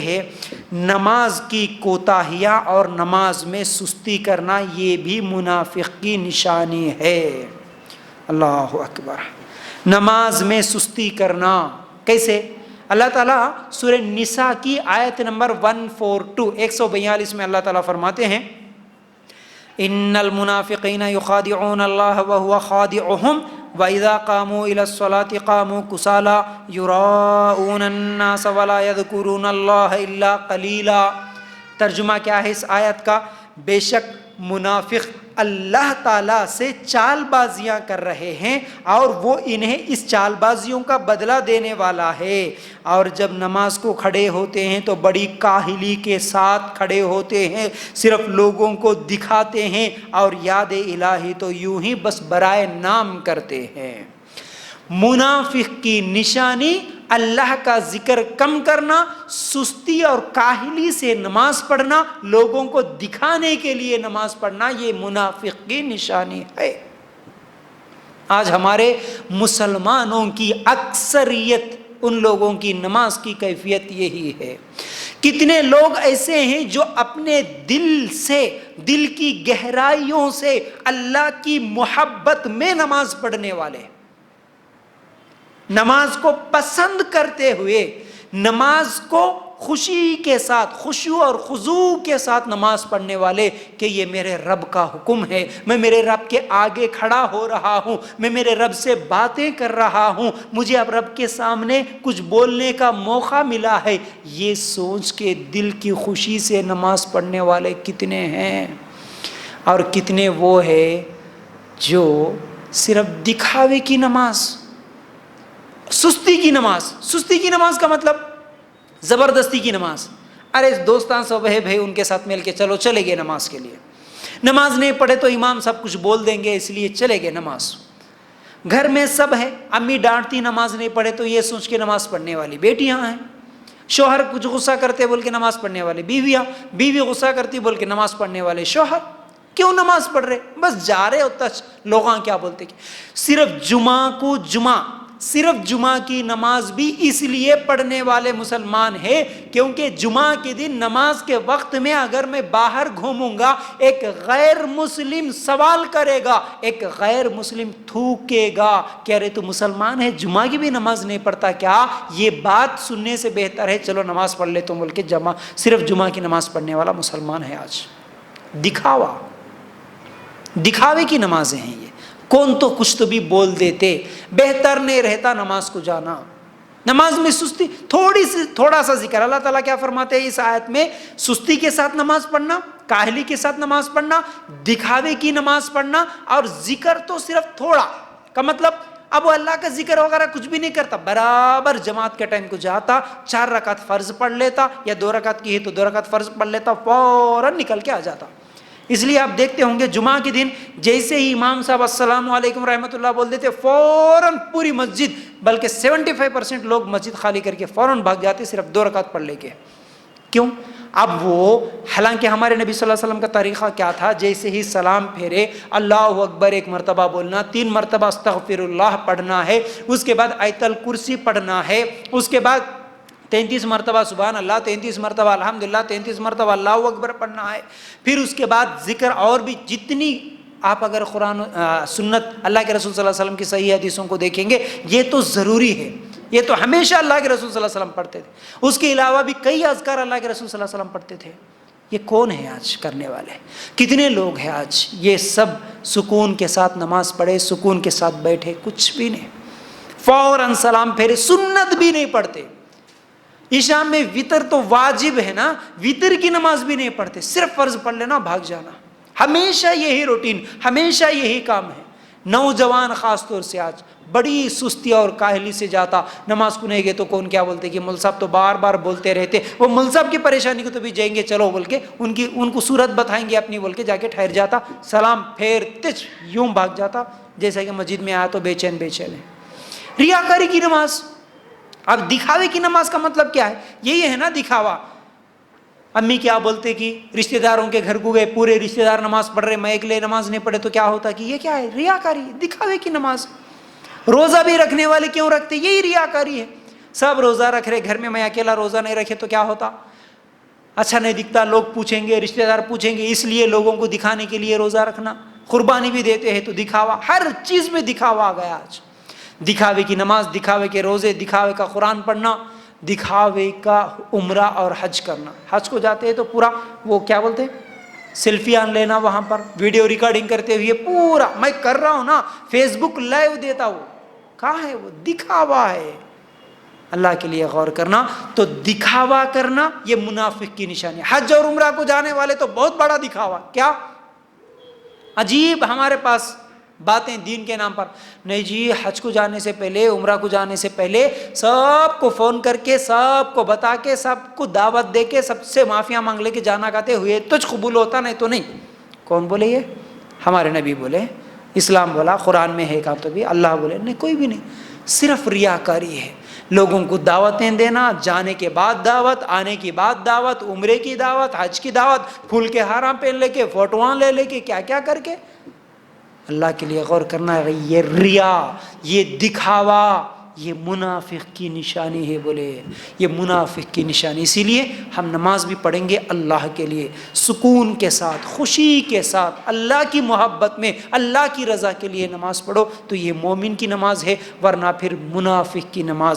ہے نماز کی کوتاہیاں اور نماز میں سستی کرنا، یہ بھی منافق کی نشانی ہے۔ اللہ اکبر۔ نماز میں سستی کرنا کیسے؟ اللہ تعالیٰ سورہ نساء کی آیت نمبر 142 میں اللہ تعالیٰ فرماتے ہیں ان المنافقین یخادعون اللہ وهو خادعهم وَإِذَا قَامُوا إِلَى الصَّلَاةِ قَامُوا كُسَالَىٰ يُرَاءُونَ النَّاسَ وَلَا يَذْكُرُونَ اللَّهَ إِلَّا قَلِيلًا۔ ترجمہ کیا ہے اس آیت کا؟ بے شک منافق اللہ تعالیٰ سے چال بازیاں کر رہے ہیں اور وہ انہیں اس چال بازیوں کا بدلہ دینے والا ہے، اور جب نماز کو کھڑے ہوتے ہیں تو بڑی کاہلی کے ساتھ کھڑے ہوتے ہیں، صرف لوگوں کو دکھاتے ہیں اور یاد الہی تو یوں ہی بس برائے نام کرتے ہیں۔ منافق کی نشانی اللہ کا ذکر کم کرنا، سستی اور کاہلی سے نماز پڑھنا، لوگوں کو دکھانے کے لیے نماز پڑھنا، یہ منافق کی نشانی ہے۔ آج ہمارے مسلمانوں کی اکثریت ان لوگوں کی نماز کی کیفیت یہی ہے۔ کتنے لوگ ایسے ہیں جو اپنے دل سے، دل کی گہرائیوں سے اللہ کی محبت میں نماز پڑھنے والے، نماز کو پسند کرتے ہوئے، نماز کو خوشی کے ساتھ، خشوع اور خضوع کے ساتھ نماز پڑھنے والے کہ یہ میرے رب کا حکم ہے، میں میرے رب کے آگے کھڑا ہو رہا ہوں، میں میرے رب سے باتیں کر رہا ہوں، مجھے اب رب کے سامنے کچھ بولنے کا موقع ملا ہے، یہ سوچ کے دل کی خوشی سے نماز پڑھنے والے کتنے ہیں، اور کتنے وہ ہیں جو صرف دکھاوے کی نماز، سستی کی نماز۔ سستی کی نماز کا مطلب زبردستی کی نماز، ارے دوستان سب ہے بھائی، ان کے ساتھ مل کے چلو، چلے گئے نماز کے لیے، نماز نہیں پڑھے تو امام سب کچھ بول دیں گے اس لیے چلے گئے نماز۔ گھر میں سب ہے، امی ڈانٹتی نماز نہیں پڑھے تو یہ سوچ کے نماز پڑھنے والی بیٹیاں ہیں، شوہر کچھ غصہ کرتے بول کے نماز پڑھنے والے بیویاں، بیوی غصہ کرتی بول کے نماز پڑھنے والے شوہر۔ کیوں نماز پڑھ رہے؟ بس جا رہے ہوتا لوگاں کیا بولتے کہ صرف جمعہ کی نماز بھی اس لیے پڑھنے والے مسلمان ہیں کیونکہ جمعہ کے دن نماز کے وقت میں اگر میں باہر گھوموں گا، ایک غیر مسلم سوال کرے گا، ایک غیر مسلم تھوکے گا کہ ارے تو مسلمان ہے، جمعہ کی بھی نماز نہیں پڑھتا کیا؟ یہ بات سننے سے بہتر ہے چلو نماز پڑھ لے تو بول کے صرف جمعہ کی نماز پڑھنے والا مسلمان ہے آج۔ دکھاوے کی نمازیں ہیں یہ، کون تو کچھ تو بھی بول دیتے، بہتر نہیں رہتا نماز کو جانا۔ نماز میں سستی، تھوڑا سا ذکر، اللہ تعالیٰ کیا فرماتے ہیں اس آیت میں؟ سستی کے ساتھ نماز پڑھنا، کاہلی کے ساتھ نماز پڑھنا، دکھاوے کی نماز پڑھنا، اور ذکر تو صرف تھوڑا کا مطلب اب وہ اللہ کا ذکر وغیرہ کچھ بھی نہیں کرتا، برابر جماعت کے ٹائم کو جاتا، 4 رکعت فرض پڑھ لیتا، یا 2 رکعت کی ہے تو 2 رکعت فرض پڑھ لیتا، فوراً نکل کے آ جاتا۔ اس لیے آپ دیکھتے ہوں گے جمعہ کے دن جیسے ہی امام صاحب السلام علیکم رحمۃ اللہ بول دیتے، فوراً پوری مسجد، بلکہ 75% لوگ مسجد خالی کر کے فوراً بھاگ جاتے صرف 2 رکعت پڑھ لے کے۔ کیوں؟ اب وہ حالانکہ ہمارے نبی صلی اللہ علیہ وسلم کا طریقہ کیا تھا؟ جیسے ہی سلام پھیرے اللہ اکبر 1 مرتبہ بولنا، 3 مرتبہ استغفر اللہ پڑھنا ہے، اس کے بعد آیت الکرسی پڑھنا ہے، اس کے بعد 33 مرتبہ سبحان اللہ، 33 مرتبہ الحمدللہ، 33 مرتبہ اللہ اکبر پڑھنا ہے، پھر اس کے بعد ذکر اور بھی جتنی آپ اگر قرآن سنت اللہ کے رسول صلی اللہ علیہ وسلم کی صحیح حدیثوں کو دیکھیں گے، یہ تو ضروری ہے، یہ تو ہمیشہ اللہ کے رسول صلی اللہ علیہ وسلم پڑھتے تھے، اس کے علاوہ بھی کئی اذکار اللہ کے رسول صلی اللہ علیہ وسلم پڑھتے تھے۔ یہ کون ہے آج کرنے والے؟ کتنے لوگ ہیں آج یہ سب سکون کے ساتھ نماز پڑھے، سکون کے ساتھ بیٹھے، کچھ بھی نہیں، فوراً سلام پھیرے، سنت بھی نہیں پڑھتے۔ عشاء میں وتر تو واجب ہے نا، وتر کی نماز بھی نہیں پڑھتے، صرف فرض پڑھ لینا بھاگ جانا، ہمیشہ یہی روٹین، ہمیشہ یہی کام ہے۔ نوجوان خاص طور سے آج بڑی سستی اور کاہلی سے جاتا، نماز کو نہیں گئے تو کون کیا بولتے کہ مول صاحب تو بار بار بولتے رہتے، وہ مول صاحب کی پریشانی کو تو بھی جائیں گے چلو بول کے ان کو صورت بتائیں گے اپنی بول کے جا کے ٹھہر جاتا، سلام پھیرتے یوں بھاگ جاتا جیسا کہ مسجد میں آیا تو بے چین ہے۔ ریاکاری کی نماز، اب دکھاوے کی نماز کا مطلب کیا ہے؟ یہی ہے نا دکھاوا۔ امی کیا بولتے کہ رشتہ داروں کے گھر کو گئے، پورے رشتہ دار نماز پڑھ رہے، میں اکیلے نماز نہیں پڑھے تو کیا ہوتا کہ یہ کیا ہے؟ ریاکاری، دکھاوے کی نماز۔ روزہ بھی رکھنے والے کیوں رکھتے؟ یہی ریاکاری ہے۔ سب روزہ رکھ رہے, گھر میں میں اکیلا روزہ نہیں رکھے تو کیا ہوتا؟ اچھا نہیں دکھتا, لوگ پوچھیں گے, رشتہ دار پوچھیں گے, اس لیے لوگوں کو دکھانے کے لیے روزہ رکھنا. قربانی بھی دیتے ہیں تو دکھاوا, ہر چیز میں دکھاوا آ گیا آج. دکھاوے کی نماز, دکھاوے کے روزے, دکھاوے کا قرآن پڑھنا, دکھاوے کا عمرہ اور حج کرنا. حج کو جاتے ہیں تو پورا وہ کیا بولتے ہیں, سیلفی آن لینا, وہاں پر ویڈیو ریکارڈنگ کرتے ہوئے پورا, میں کر رہا ہوں نا, فیس بک لائیو دیتا ہوں. کہاں ہے وہ؟ دکھاوا ہے. اللہ کے لیے غور کرنا. تو دکھاوا کرنا یہ منافق کی نشانی. حج اور عمرہ کو جانے والے تو بہت بڑا دکھاوا, کیا عجیب ہمارے پاس باتیں دین کے نام پر. نہیں جی, حج کو جانے سے پہلے, عمرہ کو جانے سے پہلے سب کو فون کر کے, سب کو بتا کے, سب کو دعوت دے کے, سب سے معافیاں مانگ لے کے جانا کہتے ہوئے تجھ قبول ہوتا, نہیں تو نہیں. کون بولے یہ؟ ہمارے نبی بولے, اسلام بولا, قرآن میں ہے کہا تو بھی, اللہ بولے نہیں, کوئی بھی نہیں. صرف ریاکاری ہے. لوگوں کو دعوتیں دینا, جانے کے بعد دعوت, آنے کے بعد دعوت, عمرے کی دعوت, حج کی دعوت, پھول کے ہاراں پہن لے کے, فوٹواں لے لے کے, کیا کیا کر کے. اللہ کے لیے غور کرنا ہے. یہ ریا, یہ دکھاوا, یہ منافق کی نشانی ہے. بولے یہ منافق کی نشانی. اسی لیے ہم نماز بھی پڑھیں گے اللہ کے لیے, سکون کے ساتھ, خوشی کے ساتھ, اللہ کی محبت میں, اللہ کی رضا کے لیے نماز پڑھو, تو یہ مومن کی نماز ہے. ورنہ پھر منافق کی نماز